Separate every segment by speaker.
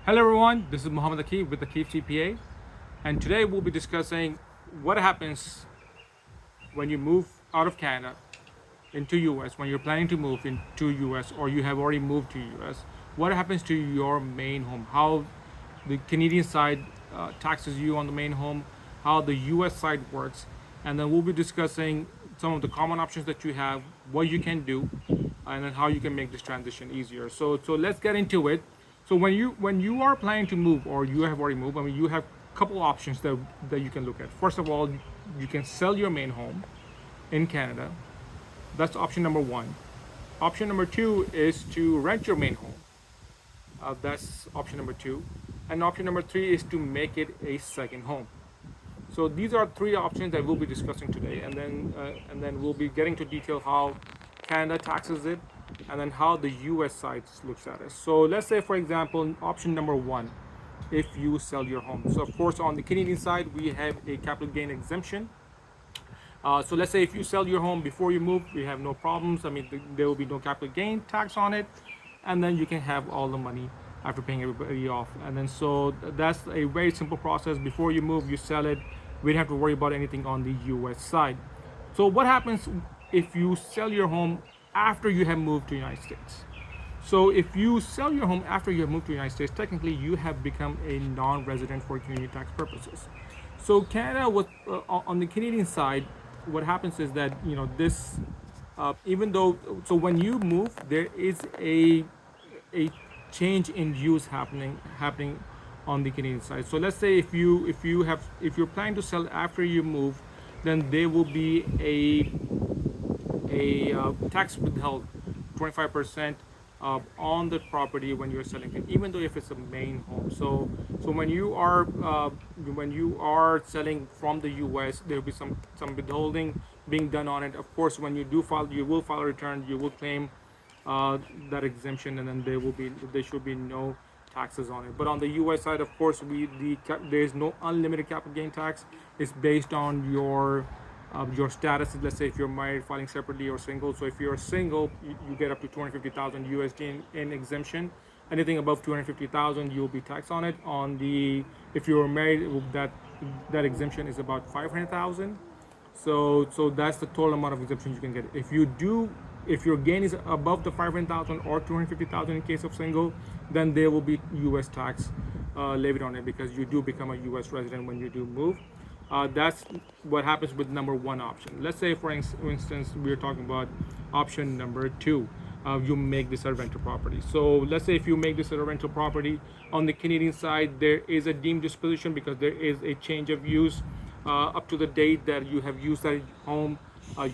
Speaker 1: Hello everyone, this is Muhammad Akif with Akif CPA, and today we'll be discussing what happens when you move out of Canada into US, when you're planning to move into US or you have already moved to US. What happens to your main home? How the Canadian side taxes you on the main home, how the US side works, and then we'll be discussing some of the common options that you have, what you can do, and then how you can make this transition easier. So let's get into it. So when you are planning to move or you have already moved, I mean you have a couple options that you can look at. First of all, you can sell your main home in Canada. That's option number one. Option number two is to rent your main home. That's option number two. And option number three is to make it a second home. So these are three options that we'll be discussing today, and then we'll be getting to detail how Canada taxes it, and then how the U.S. side looks at it. So let's say, for example, option number one, if you sell your home. So of course, on the Canadian side, we have a capital gain exemption. So let's say if you sell your home before you move, we have no problems. I mean, there will be no capital gain tax on it, and then you can have all the money after paying everybody off. And then so that's a very simple process. Before you move, you sell it. We don't have to worry about anything on the U.S. side. So what happens if you sell your home after you have moved to the United States? So if you sell your home after you have moved to the United States, technically you have become a non-resident for Canadian tax purposes. So Canada, on the Canadian side, what happens is that this, even though so when you move, there is a change in use happening on the Canadian side. So let's say if you're planning to sell after you move, then there will be a tax withheld 25% on the property when you're selling it, even though if it's a main home. So when you are selling from the U.S., there will be some withholding being done on it. Of course, when you will file a return, you will claim that exemption, and then there should be no taxes on it. But on the U.S. side, of course, there is no unlimited capital gain tax. It's based on your status. Let's say if you're married, filing separately, or single. So if you're single, you get up to 250,000 USD in exemption. Anything above 250,000, you'll be taxed on it. If you're married, that exemption is about 500,000. So that's the total amount of exemptions you can get. If your gain is above the 500,000 or 250,000 in case of single, then there will be U.S. tax levied on it, because you do become a U.S. resident when you do move. That's what happens with number one option. Let's say, for instance, we're talking about option number two. You make this a rental property. So let's say if you make this a rental property, on the Canadian side, there is a deemed disposition because there is a change of use. Up to the date that you have used that home,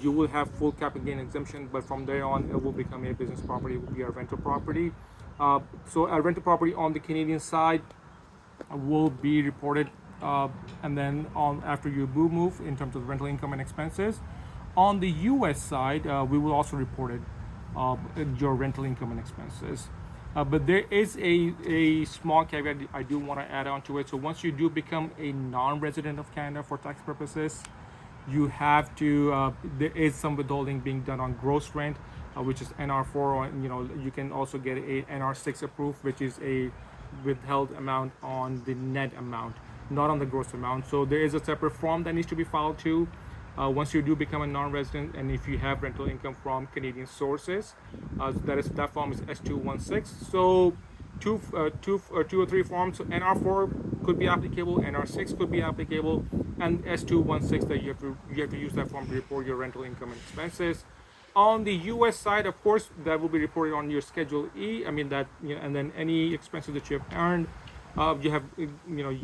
Speaker 1: you will have full capital gain exemption, but from there on, it will become a business property. It will be a rental property. So a rental property on the Canadian side will be reported, and then after you move in terms of rental income and expenses. On the U.S. side, we will also report it, your rental income and expenses. But there is a small caveat I do want to add on to it. So once you do become a non-resident of Canada for tax purposes, you have to, there is some withholding being done on gross rent, which is NR4, or you can also get a NR6 approved, which is a withheld amount on the net amount, not on the gross amount. So there is a separate form that needs to be filed too, once you do become a non-resident, and if you have rental income from Canadian sources. That form is S216. So two or three forms. So NR4 could be applicable, NR6 could be applicable, and S216 that you have to use that form to report your rental income and expenses. On the U.S. side, of course, that will be reported on your Schedule E. I mean and then any expenses that you have earned, you have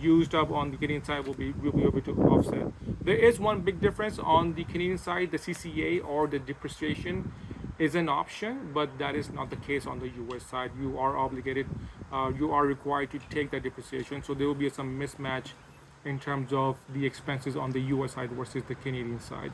Speaker 1: used up on the Canadian side will be able to offset. There is one big difference on the Canadian side. The CCA, or the depreciation, is an option, but that is not the case on the U.S. side. You are obligated, you are required to take that depreciation. So there will be some mismatch in terms of the expenses on the U.S. side versus the Canadian side.